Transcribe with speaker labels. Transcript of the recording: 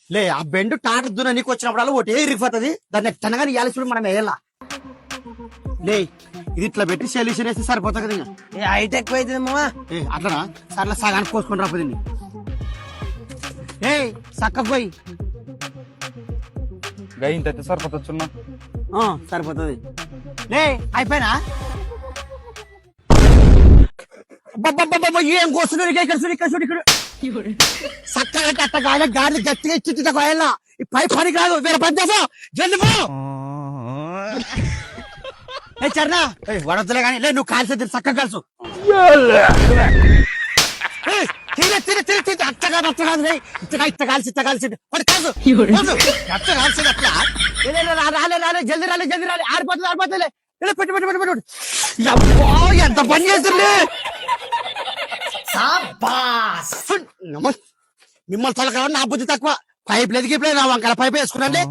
Speaker 1: లే ఆ బెండు టాటర్ దున్న నీకు వచ్చినప్పుడు ఒకటి ఇరిగిపోతుంది దాన్ని ఎట్టనగానే ఇవ్వాలి చూడు మనం వేయాల లే ఇది ఇట్లా పెట్టి సొల్యూషన్ వేస్తే సరిపోతుంది కదా ఇంకా.
Speaker 2: హైట్ ఎక్కువ అవుతుంది మామా.
Speaker 1: అట్లనా సర్లే సగానికి కోసుకొని రాపోదు ఏ చక్కకు పోయి
Speaker 3: ఇంత సరిపోతున్నా
Speaker 1: సరిపోతుంది లే అయిపోయినా ఏం కోస్తున్నాడు ఇక్కడ చూడు ఇక్కడ చూడు ఇక్కడ చక్కగా అట్ట గాలి గాలి గట్టిగా ఇచ్చి కోయాలా ఈ పై పనికి రాదు వేరే పని చేసా జల్ది పో ఏ చరణా వడద్దులే కానీ లే నువ్వు కాల్సి చక్కగా కాల్సు అట్టగా అట్ట కాదు ఇట్ట కాల్సి వాడు కాల్సు అట్ట కాల్సింది అట్లా రాలే జల్ది రాలే ఆరిపోతుంది పెట్టు ఎంత పని చేస్తుంది మిమ్మల్ని తొలగా నా బుద్ధి తక్కువ పైప్ లేదు గిప్లేదు నా వంకల పైప్ వేసుకున్నాండి